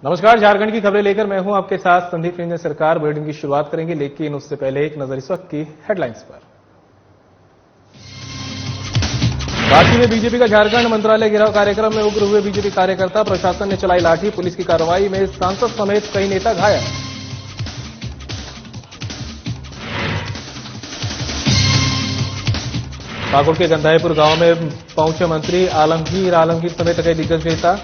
नमस्कार, झारखंड की खबरें लेकर मैं हूं आपके साथ संदीप रंजन सरकार। बुलेटिन की शुरुआत करेंगे, लेकिन उससे पहले एक नजर इस वक्त की हेडलाइंस पर। रांची में बीजेपी का झारखंड मंत्रालय घेराव कार्यक्रम में उग्र हुए बीजेपी कार्यकर्ता, प्रशासन ने चलाई लाठी, पुलिस की कार्रवाई में सांसद समेत कई नेता घायल। पाकुड़ के गंधाईपुर गांव में पहुंचे मंत्री आलमगीर समेत कई दिग्गज नेता।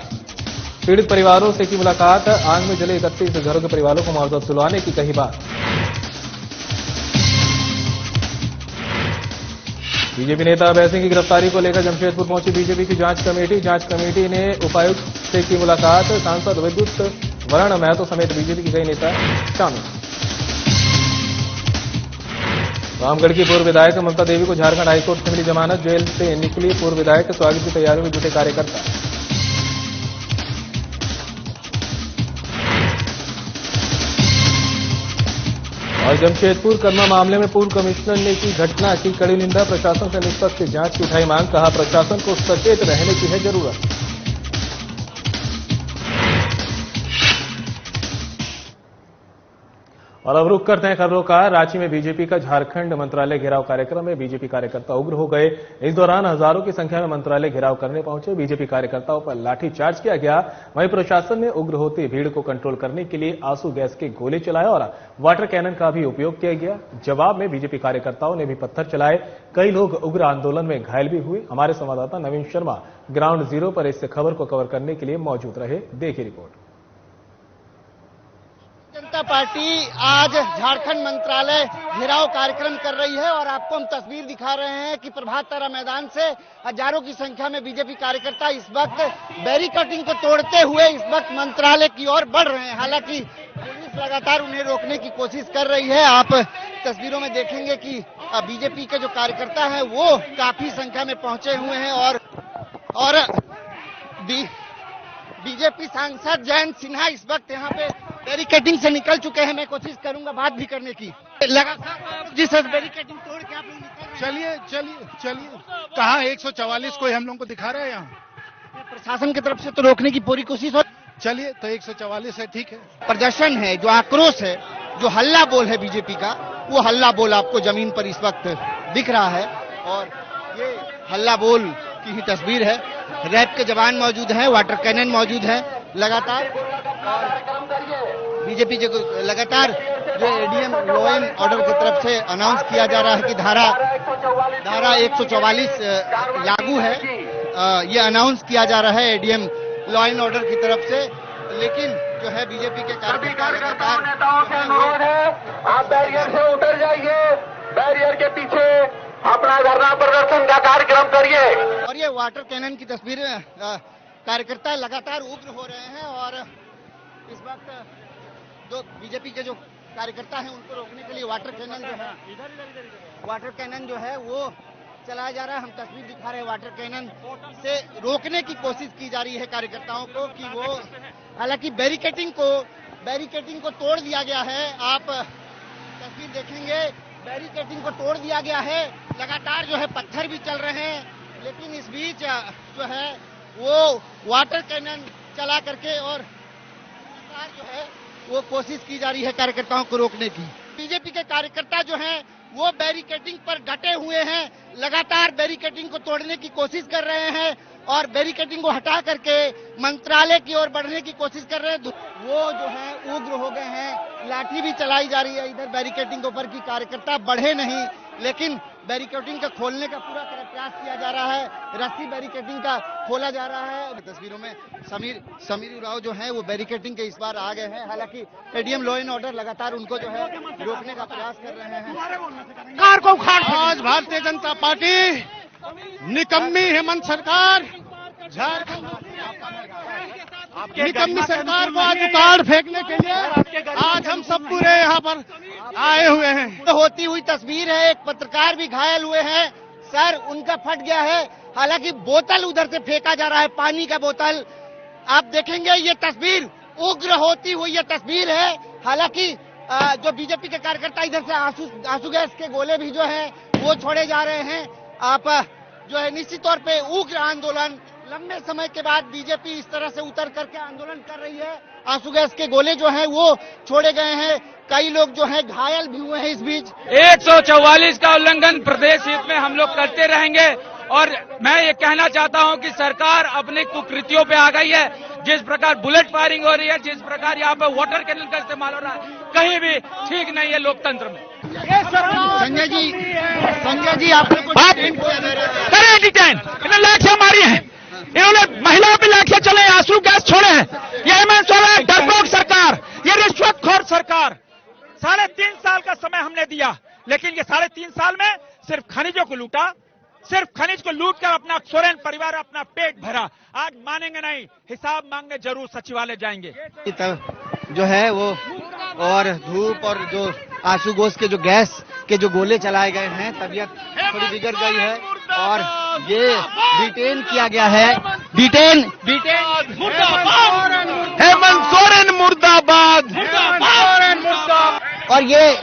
पीड़ित परिवारों से की मुलाकात, आग में जले 31 घरों के परिवारों को मुआवजा दिलवाने की कही बात। बीजेपी नेता अभय सिंह की गिरफ्तारी को लेकर जमशेदपुर पहुंची बीजेपी की जांच कमेटी ने उपायुक्त से की मुलाकात, सांसद विद्युत वरण महतो समेत बीजेपी के कई नेता शामिल। रामगढ़ की पूर्व विधायक ममता देवी को झारखंड हाईकोर्ट से मिली जमानत, जेल से निकली पूर्व विधायक, स्वागत की तैयारियों में जुटे कार्यकर्ता। और जमशेदपुर करमा मामले में पूर्व कमिश्नर ने की घटना की कड़ी निंदा, प्रशासन से निष्पक्ष जांच की उठाई मांग, कहा प्रशासन को सचेत रहने की है जरूरत। और अब रुख करते हैं खबरों का। रांची में बीजेपी का झारखंड मंत्रालय घेराव कार्यक्रम में बीजेपी कार्यकर्ता उग्र हो गए। इस दौरान हजारों की संख्या में मंत्रालय घेराव करने पहुंचे बीजेपी कार्यकर्ताओं पर लाठीचार्ज किया गया। वहीं प्रशासन ने उग्र होती भीड़ को कंट्रोल करने के लिए आंसू गैस के गोले चलाए और वाटर कैनन का भी उपयोग किया गया। जवाब में बीजेपी कार्यकर्ताओं ने भी पत्थर चलाए। कई लोग उग्र आंदोलन में घायल भी हुए। हमारे संवाददाता नवीन शर्मा ग्राउंड जीरो पर इस खबर को कवर करने के लिए मौजूद रहे। देखिए रिपोर्ट। जनता पार्टी आज झारखंड मंत्रालय घेराव कार्यक्रम कर रही है और आपको हम तस्वीर दिखा रहे हैं कि प्रभात तारा मैदान से हजारों की संख्या में बीजेपी कार्यकर्ता इस वक्त बैरिकेडिंग को तोड़ते हुए इस वक्त मंत्रालय की ओर बढ़ रहे हैं। हालांकि पुलिस लगातार उन्हें रोकने की कोशिश कर रही है। आप तस्वीरों में देखेंगे कि बीजेपी के जो कार्यकर्ता हैं वो काफी संख्या में पहुंचे हुए हैं और बीजेपी सांसद जयंत सिन्हा इस वक्त यहाँ पे बैरिकेडिंग से निकल चुके हैं। मैं कोशिश करूंगा बात भी करने की। लगातार जिस बैरिकेडिंग तोड़ के आप लोग निकल रहे हैं। चलिए कहाँ 144 को हम लोगों को दिखा रहे हैं यहाँ प्रशासन की तरफ से तो रोकने की पूरी कोशिश हो। चलिए तो 144 है, ठीक है। प्रदर्शन है, जो आक्रोश है, जो हल्ला बोल है बीजेपी का, वो हल्ला बोल आपको जमीन पर इस वक्त दिख रहा है और ये हल्ला बोल की ही तस्वीर है। रैप के जवान मौजूद हैं, वाटर कैनन मौजूद है। लगातार बीजेपी जो लगातार जो एडीएम लॉ एंड ऑर्डर की तरफ से अनाउंस किया जा रहा है कि धारा 144 लागू है, ये अनाउंस किया जा रहा है एडीएम लॉ एंड ऑर्डर की तरफ से। लेकिन जो है बीजेपी के कार्यकर्ता लगातार आप बैरियर से उतर जाइए, बैरियर के पीछे अपना धरना प्रदर्शन का कार्यक्रम करिए। और ये वाटर कैनन की तस्वीर कार्यकर्ता लगातार उग्र हो रहे हैं और इस वक्त जो बीजेपी के जो कार्यकर्ता हैं उनको रोकने के लिए वाटर कैनन जो है वो चलाया जा रहा है। हम तस्वीर दिखा रहे हैं, वाटर कैनन से रोकने की कोशिश की जा रही है कार्यकर्ताओं को कि वो, हालांकि बैरिकेडिंग को तोड़ दिया गया है। आप तस्वीर देखेंगे, बैरिकेडिंग को तोड़ दिया गया है। लगातार जो है पत्थर भी चल रहे हैं, लेकिन इस बीच जो है वो वाटर कैनन चला करके और जो है वो कोशिश की जा रही है कार्यकर्ताओं को रोकने की। बीजेपी के कार्यकर्ता जो हैं वो बैरिकेडिंग पर डटे हुए हैं, लगातार बैरिकेडिंग को तोड़ने की कोशिश कर रहे हैं और बैरिकेडिंग को हटा करके मंत्रालय की ओर बढ़ने की कोशिश कर रहे हैं। वो जो है उग्र हो गए हैं, लाठी भी चलाई जा रही है इधर बैरिकेडिंग के ऊपर की कार्यकर्ता बढ़े नहीं, लेकिन बैरिकेडिंग का खोलने का पूरा प्रयास किया जा रहा है। रस्सी बैरिकेडिंग का खोला जा रहा है। तस्वीरों में समीर उराव जो है वो बैरिकेडिंग के इस बार आ गए हैं। हालांकि एडीएम लॉ एंड ऑर्डर लगातार उनको जो है रोकने का प्रयास कर रहे हैं। आज भारतीय जनता पार्टी निकम्मी हेमंत सरकार, निकम्मी सरकार को आज उतार फेंकने के लिए आज हम सब पूरे यहाँ पर आए हुए हैं। होती हुई तस्वीर है, एक पत्रकार भी घायल हुए हैं, सर उनका फट गया है। हालांकि बोतल उधर से फेंका जा रहा है, पानी का बोतल। आप देखेंगे ये तस्वीर उग्र होती हुई ये तस्वीर है। हालांकि जो बीजेपी के कार्यकर्ता इधर से आंसू गैस के गोले भी जो है वो छोड़े जा रहे हैं। आप जो है निश्चित तौर पे उग्र आंदोलन लंबे समय के बाद बीजेपी इस तरह से उतर करके आंदोलन कर रही है। आंसू गैस के गोले जो हैं वो छोड़े गए हैं, कई लोग जो हैं घायल भी हुए हैं। इस बीच 144 का उल्लंघन प्रदेश हित में हम लोग करते रहेंगे और मैं ये कहना चाहता हूं कि सरकार अपनी कुकृतियों पे आ गई है। जिस प्रकार बुलेट फायरिंग हो रही है, जिस प्रकार यहाँ पे वाटर कैनन का इस्तेमाल हो रहा है, कहीं भी ठीक नहीं है लोकतंत्र में। संजय जी आप करें डिटेन, इन्होंने लाठियां मारी है, इन्होंने महिलाओं पे लाठियां चले, आंसू गैस छोड़े हैं। ये हेमंत सोरेन डरपोक सरकार, ये रिश्वतखोर सरकार। 3.5 साल का समय हमने दिया, लेकिन ये 3.5 साल में सिर्फ खनिजों को लूटा, सिर्फ खनिज को लूट कर अपना सोरेन परिवार अपना पेट भरा। आज मानेंगे नहीं, हिसाब मांगने जरूर सचिवालय जाएंगे। जो है वो और धूप और जो आंसू गैस के जो गैस के जो गोले चलाए गए हैं, तबीयत थोड़ी बिगड़ गई है और ये डिटेन किया गया है। डिटेन हेमंत सोरेन मुर्दाबाद। और ये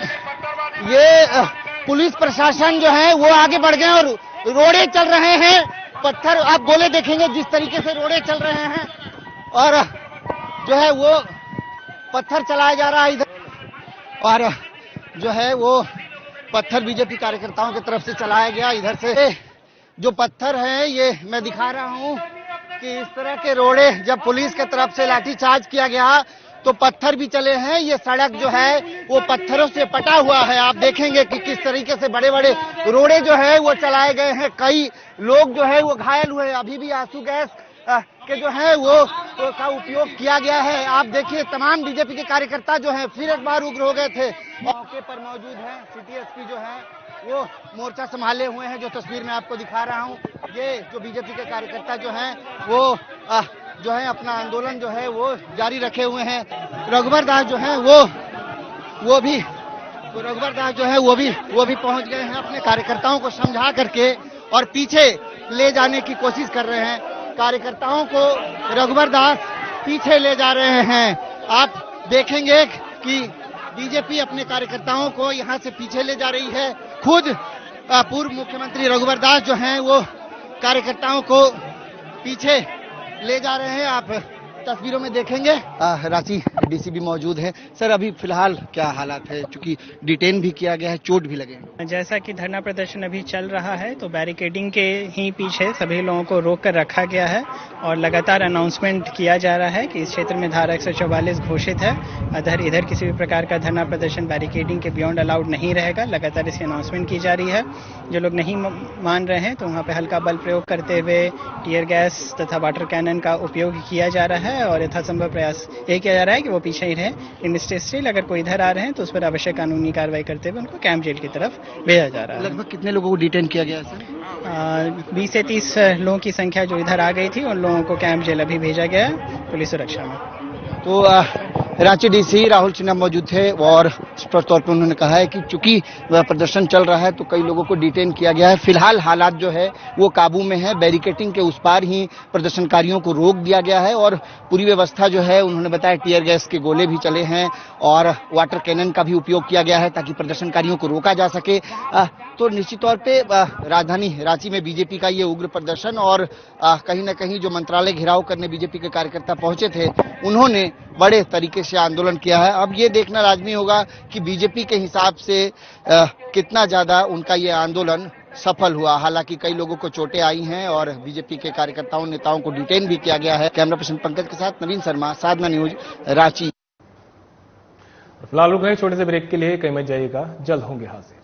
पुलिस प्रशासन जो है वो आगे बढ़ गए और रोड़े चल रहे हैं। पत्थर आप गोले देखेंगे जिस तरीके से रोड़े चल रहे हैं और जो है वो पत्थर चलाया जा रहा है इधर, और जो है वो पत्थर बीजेपी कार्यकर्ताओं की तरफ से चलाया गया। इधर से जो पत्थर है ये मैं दिखा रहा हूं कि इस तरह के रोड़े जब पुलिस की तरफ से लाठीचार्ज किया गया तो पत्थर भी चले हैं। ये सड़क जो है वो पत्थरों से पटा हुआ है। आप देखेंगे कि किस तरीके से बड़े बड़े रोड़े जो है वो चलाए गए हैं। कई लोग जो है वो घायल हुए। अभी भी आंसू गैस के जो है वो का उपयोग किया गया है। आप देखिए तमाम बीजेपी के कार्यकर्ता जो हैं फिर एक बार उग्र हो गए थे। मौके पर मौजूद हैं सिटी एसपी जो है वो मोर्चा संभाले हुए हैं, जो तस्वीर मैं आपको दिखा रहा हूं। ये जो बीजेपी के कार्यकर्ता जो हैं वो जो है अपना आंदोलन जो है वो जारी रखे हुए हैं। रघुवर दास जो है वो भी पहुंच गए हैं, अपने कार्यकर्ताओं को समझा करके और पीछे ले जाने की कोशिश कर रहे हैं। कार्यकर्ताओं को रघुवर दास पीछे ले जा रहे हैं। आप देखेंगे कि बीजेपी अपने कार्यकर्ताओं को यहां से पीछे ले जा रही है। खुद पूर्व मुख्यमंत्री रघुवर दास जो हैं वो कार्यकर्ताओं को पीछे ले जा रहे हैं। आप तस्वीरों में देखेंगे रांची डीसी भी मौजूद है। सर अभी फिलहाल क्या हालात है, चूंकि डिटेन भी किया गया है, चोट भी लगे? जैसा कि धरना प्रदर्शन अभी चल रहा है तो बैरिकेडिंग के ही पीछे सभी लोगों को रोक कर रखा गया है और लगातार अनाउंसमेंट किया जा रहा है कि इस क्षेत्र में धारा 144 घोषित है। इधर किसी भी प्रकार का धरना प्रदर्शन बैरिकेडिंग के बियॉन्ड अलाउड नहीं रहेगा। लगातार इसकी अनाउंसमेंट की जा रही है। जो लोग नहीं मान रहे हैं तो वहाँ पे हल्का बल प्रयोग करते हुए टीयर गैस तथा वाटर कैनन का उपयोग किया जा रहा है और यथासंभव प्रयास ये किया जा रहा है कि वो पीछे ही रहे। इन स्टिल अगर कोई इधर आ रहे हैं तो उस पर आवश्यक कानूनी कार्रवाई करते हुए उनको कैंप जेल की तरफ भेजा जा रहा है। लगभग कितने लोगों को डिटेन किया गया है सर? 20 से 30 लोगों की संख्या जो इधर आ गई थी उन लोगों को कैंप जेल अभी भेजा गया है पुलिस सुरक्षा में। तो रांची डीसी राहुल सिन्हा मौजूद थे और स्पष्ट तौर पर उन्होंने कहा है कि चूंकि प्रदर्शन चल रहा है तो कई लोगों को डिटेन किया गया है। फिलहाल हालात जो है वो काबू में है। बैरिकेटिंग के उस पार ही प्रदर्शनकारियों को रोक दिया गया है और पूरी व्यवस्था जो है उन्होंने बताया टीयर गैस के गोले भी चले हैं और वाटर कैनन का भी उपयोग किया गया है ताकि प्रदर्शनकारियों को रोका जा सके। तो निश्चित तौर पे राजधानी रांची में बीजेपी का ये उग्र प्रदर्शन और कहीं न कहीं जो मंत्रालय घेराव करने बीजेपी के कार्यकर्ता पहुंचे थे उन्होंने बड़े तरीके से आंदोलन किया है। अब ये देखना लाजमी होगा कि बीजेपी के हिसाब से कितना ज्यादा उनका ये आंदोलन सफल हुआ। हालांकि कई लोगों को चोटें आई हैं और बीजेपी के कार्यकर्ताओं नेताओं को डिटेन भी किया गया है। कैमरा पर्सन पंकज के साथ नवीन शर्मा, साधना न्यूज, रांची। फिलहाल रुक रहे छोटे से ब्रेक के लिए, कहीं मत जाइएगा, जल्द होंगे हाजिर।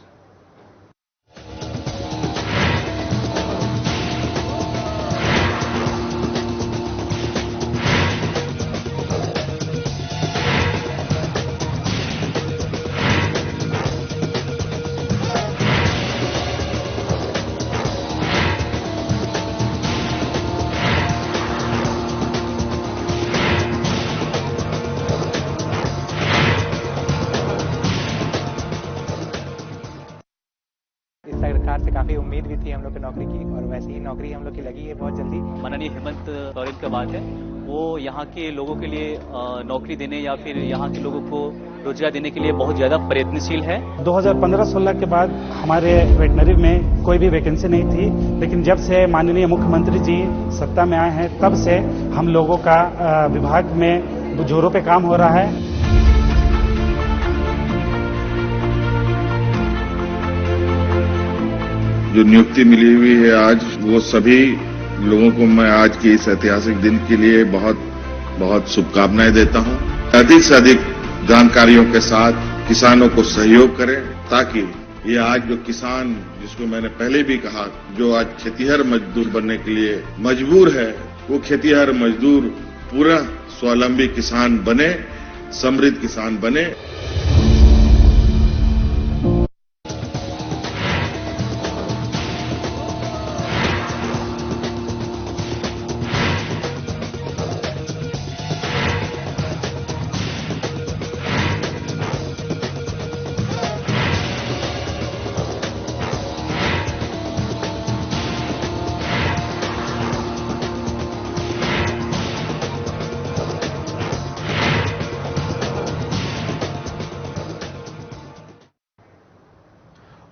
सरकार से काफी उम्मीद भी थी हम लोग की नौकरी की और वैसे ही नौकरी हम लोग की लगी है बहुत जल्दी। माननीय हेमंत सोरेन का बात है वो यहाँ के लोगों के लिए नौकरी देने या फिर यहाँ के लोगों को रोजगार देने के लिए बहुत ज्यादा प्रयत्नशील है। 2015-16 के बाद हमारे वेटनरी में कोई भी वैकेंसी नहीं थी, लेकिन जब से माननीय मुख्यमंत्री जी सत्ता में आए हैं तब से हम लोगों का विभाग में जोरों पे काम हो रहा है। जो नियुक्ति मिली हुई है आज, वो सभी लोगों को मैं आज के इस ऐतिहासिक दिन के लिए बहुत बहुत शुभकामनाएं देता हूं। अधिक से अधिक जानकारियों के साथ किसानों को सहयोग करें, ताकि ये आज जो किसान, जिसको मैंने पहले भी कहा, जो आज खेतीहर मजदूर बनने के लिए मजबूर है, वो खेतीहर मजदूर पूरा स्वावलंबी किसान बने, समृद्ध किसान बने।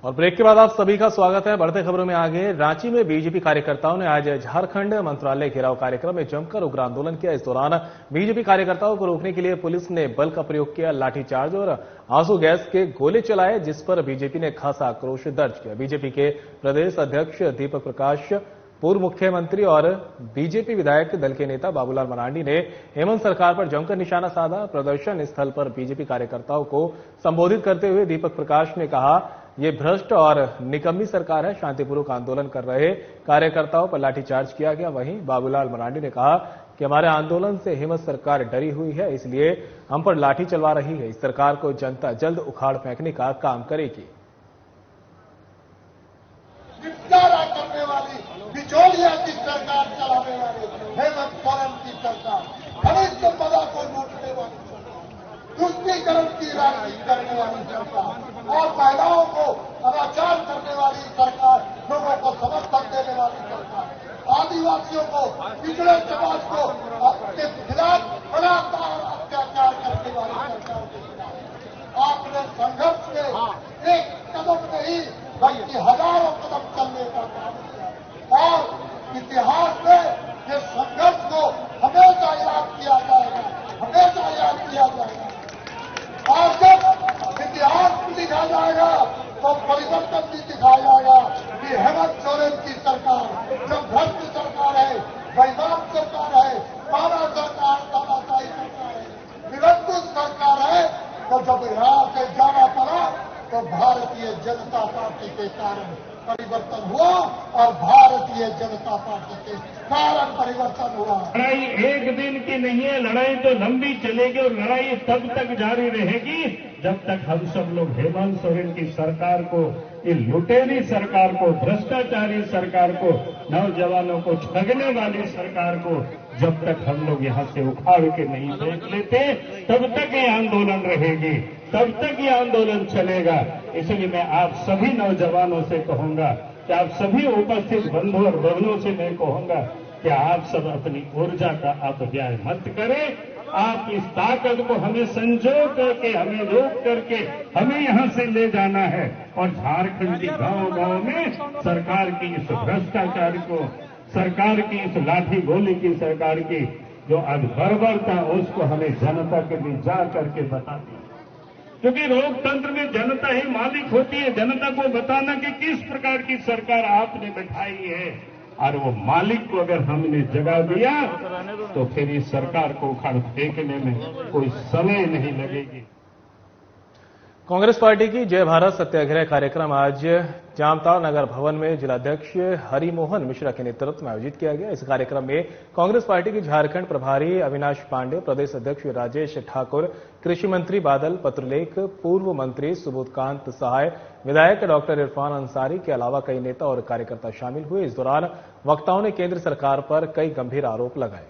और ब्रेक के बाद आप सभी का स्वागत है। बढ़ते खबरों में आगे, रांची में बीजेपी कार्यकर्ताओं ने आज झारखंड मंत्रालय घेराव कार्यक्रम में जमकर उग्र आंदोलन किया। इस दौरान बीजेपी कार्यकर्ताओं को रोकने के लिए पुलिस ने बल का प्रयोग किया, लाठीचार्ज और आंसू गैस के गोले चलाए, जिस पर बीजेपी ने खासा आक्रोश दर्ज किया। बीजेपी के प्रदेश अध्यक्ष दीपक प्रकाश, पूर्व मुख्यमंत्री और बीजेपी विधायक दल के नेता बाबूलाल मरांडी ने हेमंत सरकार पर जमकर निशाना साधा। प्रदर्शन स्थल पर बीजेपी कार्यकर्ताओं को संबोधित करते हुए दीपक प्रकाश ने कहा, ये भ्रष्ट और निकम्मी सरकार है। शांतिपूर्वक आंदोलन कर रहे कार्यकर्ताओं पर लाठीचार्ज किया गया। वहीं बाबूलाल मरांडी ने कहा कि हमारे आंदोलन से हेमंत सरकार डरी हुई है, इसलिए हम पर लाठी चलवा रही है। इस सरकार को जनता जल्द उखाड़ फेंकने का काम करेगी। निपटारा करने वाली, बिचौलिया की सरकार चलाने वाली हेमंत सोरेन की सरकार, खनिज संपदा को लूटने वाली सरकार, तुष्टीकरण की राजनीति करने वाली सरकार और महिलाओं को अनाचार करने वाली सरकार, लोगों को समर्थन देने वाली सरकार, आदिवासियों को, पिछड़े समाज को अपने खिलाफ लगातार अत्याचार करने वाली सरकार के खिलाफ आपने संघर्ष में एक कदम नहीं बल्कि हजारों कदम चलने का काम किया और इतिहास में ये संघर्ष को हमेशा याद किया जाएगा, हमेशा याद किया जाएगा। और जब इतिहास भी लिखा जाएगा तो परिवर्तन भी दिखाया जाएगा कि हेमंत सोरेन की सरकार जब भ्रष्ट सरकार है, बेईमान सरकार है, पारा सरकार, तानाशाही सरकार है, निरंकुश सरकार है, तो जब यहाँ से जाना पड़ा तो भारतीय जनता पार्टी के कारण परिवर्तन हुआ और भारतीय जनता पार्टी के कारण परिवर्तन हुआ। लड़ाई एक दिन की नहीं है, लड़ाई तो लंबी चलेगी और लड़ाई तब तक जारी रहेगी जब तक हम सब लोग हेमंत सोरेन की सरकार को, ये लुटेरी सरकार को, भ्रष्टाचारी सरकार को, नौजवानों को ठगने वाली सरकार को जब तक हम लोग यहाँ से उखाड़ के नहीं फेंक लेते, तब तक ये आंदोलन रहेगी, तब तक ये आंदोलन चलेगा। इसलिए मैं आप सभी नौजवानों से कहूंगा कि आप सभी उपस्थित बंधु और बहनों से मैं कहूंगा कि आप सब अपनी ऊर्जा का अपव्यय मत करें। आप इस ताकत को हमें संजो करके, हमें रोक करके हमें यहाँ से ले जाना है और झारखंड के गांव-गांव में सरकार की इस भ्रष्टाचार को, सरकार की इस लाठी गोली की सरकार की जो आज बर्बरता, उसको हमें जनता के बीच जा करके बतानी। क्योंकि लोकतंत्र में जनता ही मालिक होती है, जनता को बताना कि किस प्रकार की सरकार आपने बैठाई है, और वो मालिक को अगर हमने जगा दिया तो फिर इस सरकार को उखाड़ फेंकने में कोई समय नहीं लगेगी। कांग्रेस पार्टी की जय भारत सत्याग्रह कार्यक्रम आज जामताड़ा नगर भवन में जिलाध्यक्ष हरिमोहन मिश्रा के नेतृत्व में आयोजित किया गया। इस कार्यक्रम में कांग्रेस पार्टी की झारखंड प्रभारी अविनाश पांडे, प्रदेश अध्यक्ष राजेश ठाकुर, कृषि मंत्री बादल पत्रलेख, पूर्व मंत्री सुबोधकांत सहाय, विधायक डॉक्टर इरफान अंसारी के अलावा कई नेता और कार्यकर्ता शामिल हुए। इस दौरान वक्ताओं ने केंद्र सरकार पर कई गंभीर आरोप लगाए।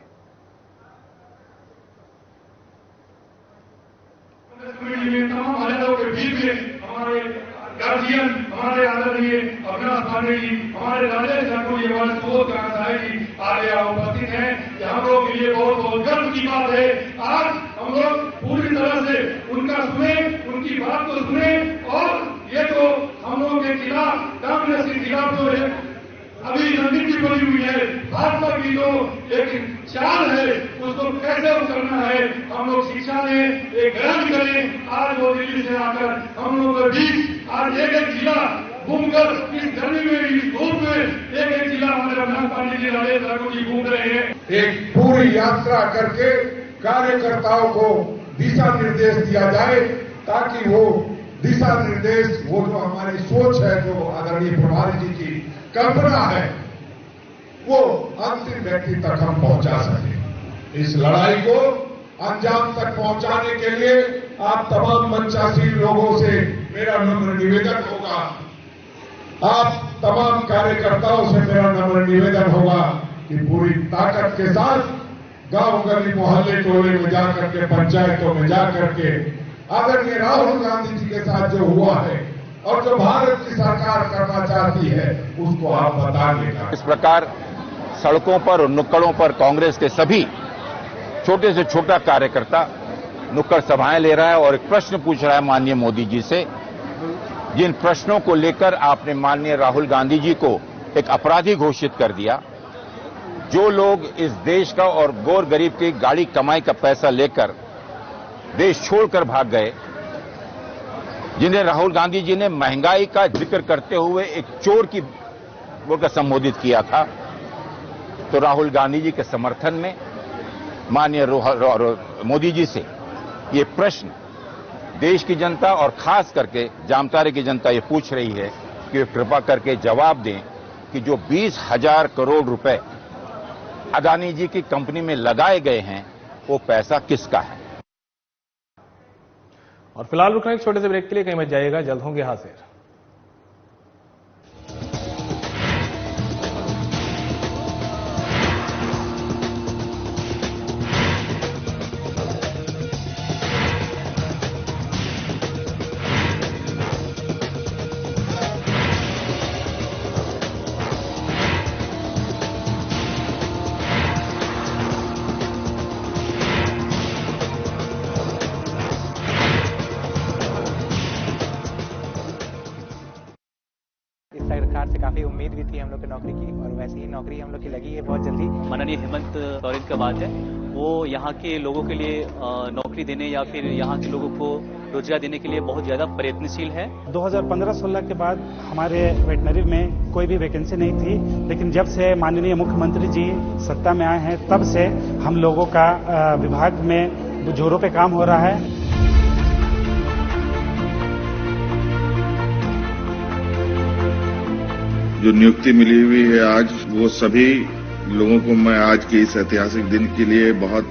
हमारे गार्जियन, हमारे आदरणीय अविनाश पांडे जी, हमारे राजेश ठाकुर जी, हमारे सुबोध कांत सहाय जी आज यहाँ उपस्थित हैं। हम लोग के लिए बहुत बहुत आज हम लोग पूरी तरह से उनका सुने, उनकी बात को सुने और ये तो हम लोगों के खिलाफ, कांग्रेस के खिलाफ जो है अभी रणनीति बनी हुई है, भाजपा की जो एक चाल है उसको कैसे करना है, हम लोग शिक्षा में एक ग्रहण करें। आज वो दिल्ली से आकर हम लोगों के बीच आज एक एक जिला घूमकर इस गर्मी में, इस धूप में एक एक जिला हमारे अभिनाश पांडे जी, राजेश ठाकुर जी घूम रहे हैं। एक पूरी यात्रा करके कार्यकर्ताओं को दिशा निर्देश दिया जाए ताकि वो दिशा निर्देश, वो जो हमारी सोच है, जो आदरणीय प्रभारी जी की कल्पना है, वो अंतिम व्यक्ति तक हम पहुंचा सके। इस लड़ाई को अंजाम तक पहुंचाने के लिए आप तमाम मंचासीन लोगों से मेरा नम्र निवेदन होगा, आप तमाम कार्यकर्ताओं से मेरा नम्र निवेदन होगा कि पूरी ताकत के साथ गांव गली मोहल्ले टोले में जाकर के, पंचायतों में जाकर के आदरणीय राहुल गांधी जी के साथ जो हुआ है और जो भारत की सरकार करना चाहती है उसको आप बता देगा। इस प्रकार सड़कों पर और नुक्कड़ों पर कांग्रेस के सभी छोटे से छोटा कार्यकर्ता नुक्कड़ सभाएं ले रहा है और एक प्रश्न पूछ रहा है माननीय मोदी जी से, जिन प्रश्नों को लेकर आपने माननीय राहुल गांधी जी को एक अपराधी घोषित कर दिया। जो लोग इस देश का और गौर गरीब की गाड़ी कमाई का पैसा लेकर देश छोड़कर भाग गए, जिन्हें राहुल गांधी जी ने महंगाई का जिक्र करते हुए एक चोर की बोलकर संबोधित किया था, तो राहुल गांधी जी के समर्थन में माननीय मोदी जी से ये प्रश्न देश की जनता और खास करके जामताड़ा की जनता ये पूछ रही है कि वे कृपा करके जवाब दें कि जो 20,000 करोड़ रुपए अदानी जी की कंपनी में लगाए गए हैं वो पैसा किसका है। और फिलहाल रुकना एक छोटे से ब्रेक के लिए, कहीं मत जाइएगा, जल्द होंगे हाजिर। सरकार से काफी उम्मीद भी थी हम लोग की नौकरी की, और वैसे ही नौकरी हम लोग की लगी है बहुत जल्दी। माननीय हेमंत सोरेन का बात है, वो यहाँ के लोगों के लिए नौकरी देने या फिर यहाँ के लोगों को रोजगार देने के लिए बहुत ज्यादा प्रयत्नशील है। 2015-16 के बाद हमारे वेटनरी में कोई भी वैकेंसी नहीं थी, लेकिन जब से माननीय मुख्यमंत्री जी सत्ता में आए हैं तब से हम लोगों का विभाग में जोरों पे काम हो रहा है। जो नियुक्ति मिली हुई है आज, वो सभी लोगों को मैं आज के इस ऐतिहासिक दिन के लिए बहुत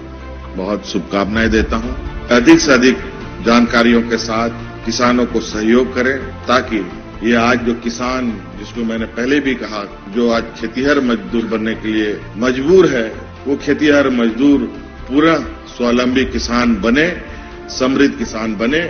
बहुत शुभकामनाएं देता हूं। अधिक से अधिक जानकारियों के साथ किसानों को सहयोग करें ताकि ये आज जो किसान, जिसको मैंने पहले भी कहा, जो आज खेतीहर मजदूर बनने के लिए मजबूर है, वो खेतीहर मजदूर पूरा स्वावलंबी किसान बने, समृद्ध किसान बने।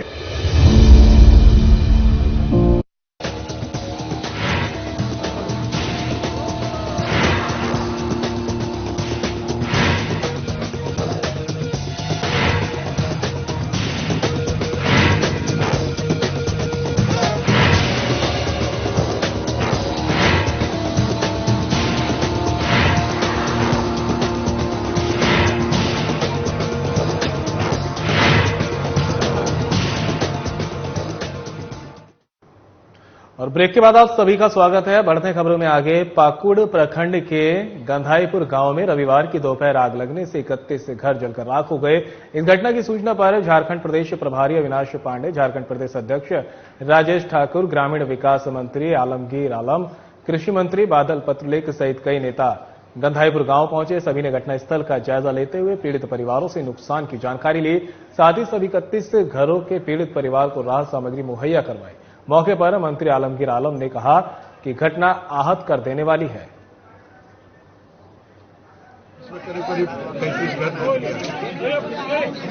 और ब्रेक के बाद आप सभी का स्वागत है। बढ़ते हैं खबरों में आगे। पाकुड़ प्रखंड के गंधाईपुर गांव में रविवार की दोपहर आग लगने से 31 घर जलकर राख हो गए। इस घटना की सूचना पर झारखंड प्रदेश प्रभारी अविनाश पांडे, झारखंड प्रदेश अध्यक्ष राजेश ठाकुर, ग्रामीण विकास मंत्री आलमगीर आलम, कृषि मंत्री बादल पत्रलेख सहित कई नेता गंधाईपुर गांव पहुंचे। सभी ने घटनास्थल का जायजा लेते हुए पीड़ित परिवारों से नुकसान की जानकारी ली। साथ ही सभी 31 घरों के पीड़ित परिवार को राहत सामग्री मुहैया करवाई। मौके पर मंत्री आलमगीर आलम ने कहा कि घटना आहत कर देने वाली है। इसमें करीब 35 घर,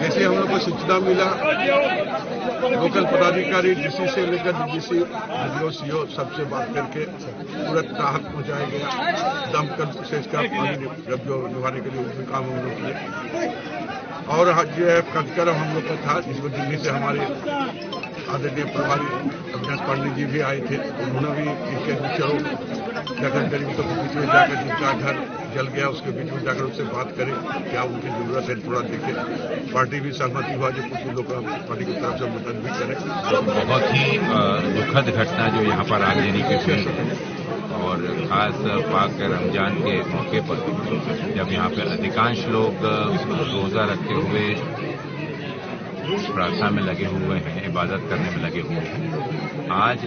जैसे हम लोग को सूचना मिला, लोकल पदाधिकारी डीसी से लेकर डीसी, डीओ, सीओ सबसे बात करके तुरंत राहत पहुंचाया गया। दमकल से इसका पानी जो निभाने के लिए उसमें काम हम लोग किए और जो है कार्यक्रम हम लोग का था, जिसमें दिल्ली से हमारे आदरणीय प्रभारी अविनाश पांडे जी भी आए थे। उन्होंने भी इसके चलो जाकर गरीबों के बीच में जाकर जिनका घर जल गया उसके बीच में जाकर उससे बात करें, क्या उनकी जरूरत है थोड़ा देखें। पार्टी भी सहमति हुआ जो कुछ लोग पार्टी की तरफ से मदद भी करें। बहुत ही दुखद घटना जो यहाँ पर आगजनी की हुई, और खास पाक रमजान के मौके पर जब यहाँ पे अधिकांश लोग रोजा रखते हुए प्रार्थना में लगे हुए हैं, इबादत करने में लगे हुए हैं, आज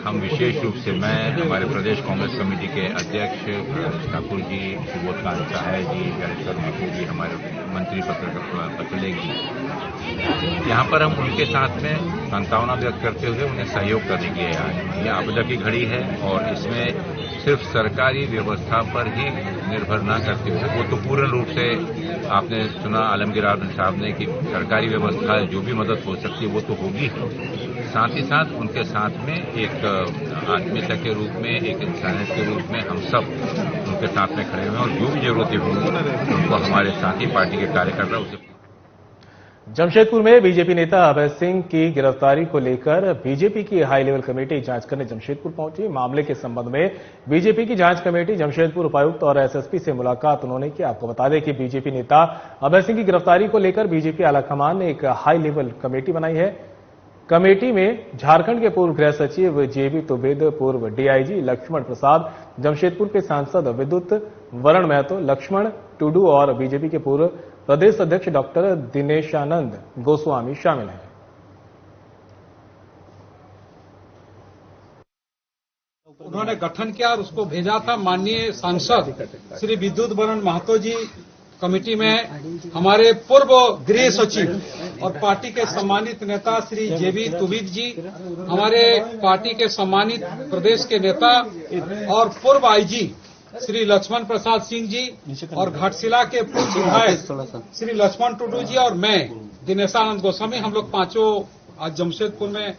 हम विशेष रूप से मैं हमारे प्रदेश कांग्रेस कमेटी के अध्यक्ष ठाकुर जी, सुबोध कांत सहाय जी, ज्ञानेश्वर ठाकुर जी, हमारे मंत्री पत्रलेख जी, यहाँ पर हम उनके साथ में सांत्वना व्यक्त करते हुए उन्हें सहयोग करने के लिए आए। यह आपदा की घड़ी है और इसमें सिर्फ सरकारी व्यवस्था पर ही निर्भर न करते हुए, वो तो पूर्ण रूप से आपने सुना आलमगीर आलम साहब ने कि सरकारी व्यवस्था जो भी मदद हो सकती है वो तो होगी, साथ ही साथ उनके साथ में एक आत्मीयता के रूप में, एक इंसानियत के रूप में हम सब उनके साथ में खड़े हुए हैं और जो भी जरूरतें होंगी उनको हमारे साथी पार्टी के कार्यकर्ता उसे। जमशेदपुर में बीजेपी नेता अभय सिंह की गिरफ्तारी को लेकर बीजेपी की हाई लेवल कमेटी जांच करने जमशेदपुर पहुंची। मामले के संबंध में बीजेपी की जांच कमेटी जमशेदपुर उपायुक्त और एसएसपी से मुलाकात उन्होंने की। आपको बता दें कि बीजेपी नेता अभय सिंह की गिरफ्तारी को लेकर बीजेपी आलाकमान ने एक हाई लेवल कमेटी बनाई है। कमेटी में झारखंड के पूर्व गृह सचिव जेबी तुबेद, पूर्व डीआईजी लक्ष्मण प्रसाद, जमशेदपुर के सांसद विद्युत वरण महतो, लक्ष्मण टुडू और बीजेपी के पूर्व प्रदेश अध्यक्ष डॉक्टर दिनेशानंद गोस्वामी शामिल हैं। उन्होंने गठन किया और उसको भेजा था माननीय सांसद श्री विद्युत वरण महतो जी। कमेटी में हमारे पूर्व गृह सचिव और पार्टी के सम्मानित नेता श्री जेबी तुबिद जी, हमारे पार्टी के सम्मानित प्रदेश के नेता और पूर्व आईजी श्री लक्ष्मण प्रसाद सिंह जी और घाटशिला के पूर्व विधायक श्री लक्ष्मण टुडू जी और मैं दिनेशानंद गोस्वामी, हम लोग पांचों आज जमशेदपुर में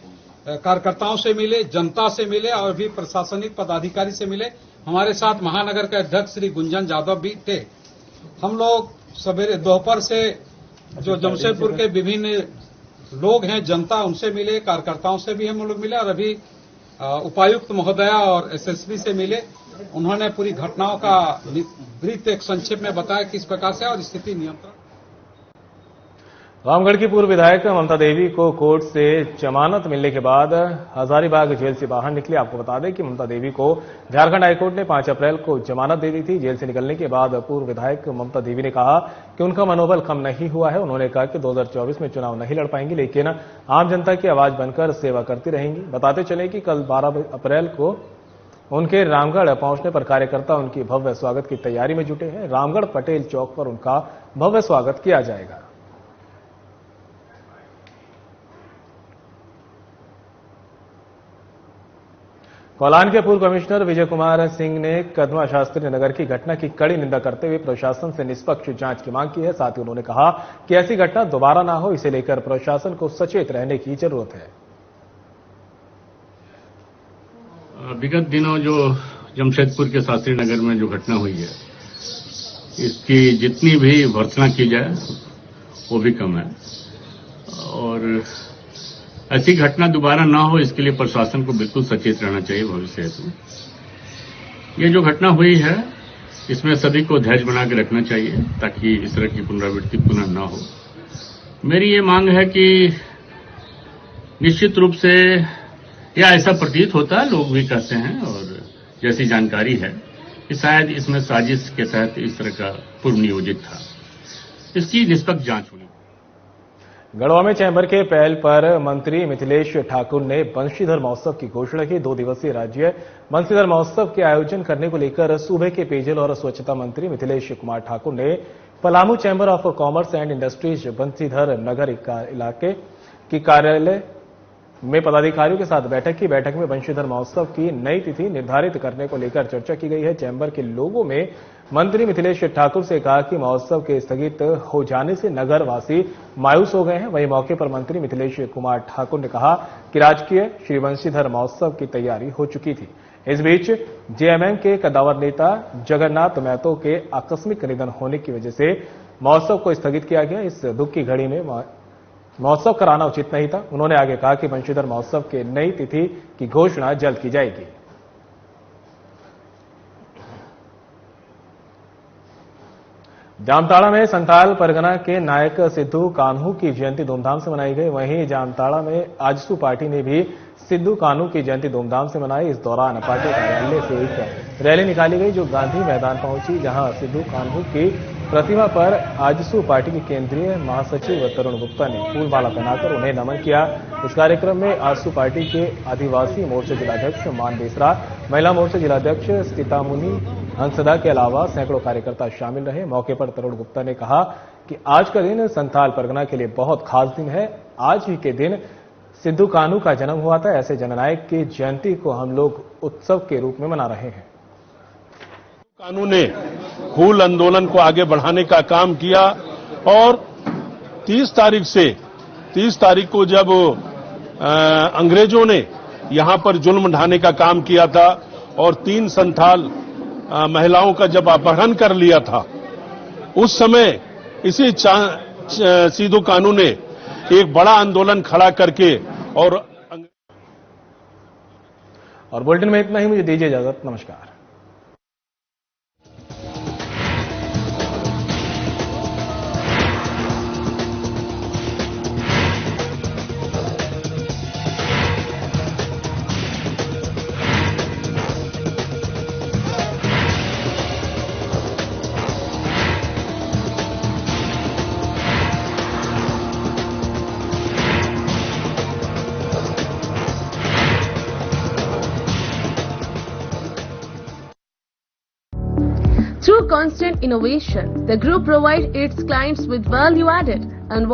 कार्यकर्ताओं से मिले, जनता से मिले और भी प्रशासनिक पदाधिकारी से मिले। हमारे साथ महानगर के अध्यक्ष श्री गुंजन यादव भी थे। हम लोग सवेरे दोपहर से जो जमशेदपुर के विभिन्न लोग हैं, जनता, उनसे मिले, कार्यकर्ताओं से भी हम लोग मिले और अभी उपायुक्त महोदया और एसएसपी से मिले। उन्होंने पूरी घटनाओं का वृत्त एक संक्षेप में बताया किस प्रकार से और स्थिति नियंत्रण। रामगढ़ की पूर्व विधायक ममता देवी को कोर्ट से जमानत मिलने के बाद हजारीबाग जेल से बाहर निकली। आपको बता दें कि ममता देवी को झारखंड हाईकोर्ट ने 5 अप्रैल को जमानत दे दी थी। जेल से निकलने के बाद पूर्व विधायक ममता देवी ने कहा कि उनका मनोबल कम नहीं हुआ है। उन्होंने कहा कि 2024 में चुनाव नहीं लड़ पाएंगी, लेकिन आम जनता की आवाज बनकर सेवा करती रहेंगी। बताते चले कि कल 12 अप्रैल को उनके रामगढ़ पहुंचने पर कार्यकर्ता उनकी भव्य स्वागत की तैयारी में जुटे हैं। रामगढ़ पटेल चौक पर उनका भव्य स्वागत किया जाएगा। कोलान के पूर्व कमिश्नर विजय कुमार सिंह ने कदमा शास्त्री नगर की घटना की कड़ी निंदा करते हुए प्रशासन से निष्पक्ष जांच की मांग की है। साथ ही उन्होंने कहा कि ऐसी घटना दोबारा ना हो, इसे लेकर प्रशासन को सचेत रहने की जरूरत है। विगत दिनों जो जमशेदपुर के शास्त्री नगर में जो घटना हुई है, इसकी जितनी भी भर्त्सना की जाए वो भी कम है और ऐसी घटना दोबारा ना हो इसके लिए प्रशासन को बिल्कुल सचेत रहना चाहिए भविष्य हेतु। ये जो घटना हुई है इसमें सभी को धैर्य बना के रखना चाहिए ताकि इस तरह की पुनरावृत्ति पुनः ना हो। मेरी ये मांग है कि निश्चित रूप से या ऐसा प्रतीत होता है, लोग भी कहते हैं और जैसी जानकारी है कि शायद इसमें साजिश के तहत इस तरह का पूर्व नियोजित था। इसकी निष्पक्ष जांच होनी। गढ़वा में चैंबर के पहल पर मंत्री मिथिलेश ठाकुर ने बंशीधर महोत्सव की घोषणा की। 2 दिवसीय राज्य बंशीधर महोत्सव के आयोजन करने को लेकर सूबे के पेयजल और स्वच्छता मंत्री मिथिलेश कुमार ठाकुर ने Palamu chamber of commerce and industries Banshidhar Nagar इलाके की कार्यालय में पदाधिकारियों के साथ बैठक की। बैठक में बंशीधर महोत्सव की नई तिथि निर्धारित करने को लेकर चर्चा की गई है। चैंबर के लोगों में मंत्री मिथिलेश ठाकुर से कहा कि महोत्सव के स्थगित हो जाने से नगर वासी मायूस हो गए हैं। वहीं मौके पर मंत्री मिथिलेश कुमार ठाकुर ने कहा कि राजकीय श्री बंशीधर महोत्सव की तैयारी हो चुकी थी। इस बीच जेएमएम के कद्दावर नेता जगन्नाथ महतो के आकस्मिक निधन होने की वजह से महोत्सव को स्थगित किया गया। इस दुख की घड़ी में महोत्सव कराना उचित नहीं था। उन्होंने आगे कहा कि बंशीधर महोत्सव के नई तिथि की घोषणा जल्द की जाएगी। जामताड़ा में संथाल परगना के नायक सिद्धू कान्हू की जयंती धूमधाम से मनाई गई। वहीं जामताड़ा में आजसू पार्टी ने भी सिद्धू कान्हू की जयंती धूमधाम से मनाई। इस दौरान पार्टी कार्यालय से एक रैली निकाली गई जो गांधी मैदान पहुंची, जहां सिद्धू कान्हू की प्रतिमा पर आजसू पार्टी के केंद्रीय महासचिव तरुण गुप्ता ने फूलमाला पहनाकर उन्हें नमन किया। इस कार्यक्रम में आजसू पार्टी के आदिवासी मोर्चा जिलाध्यक्ष मान बेसरा, महिला मोर्चा जिलाध्यक्ष सीतामुनि हंसदा के अलावा सैकड़ों कार्यकर्ता शामिल रहे। मौके पर तरुण गुप्ता ने कहा कि आज का दिन संथाल परगना के लिए बहुत खास दिन है। आज ही के दिन सिद्धू कान्हू का जन्म हुआ था। ऐसे जननायक की जयंती को हम लोग उत्सव के रूप में मना रहे हैं। कानू ने हूल आंदोलन को आगे बढ़ाने का काम किया और 30 तारीख को जब अंग्रेजों ने यहां पर जुल्म ढाने का काम किया था और 3 संथाल महिलाओं का जब अपहरण कर लिया था, उस समय इसी सिद्धू कान्हू ने एक बड़ा आंदोलन खड़ा करके और बुलेटिन में इतना ही। मुझे दीजिए इजाजत। नमस्कार। Through constant innovation, the group provides its clients with value-added and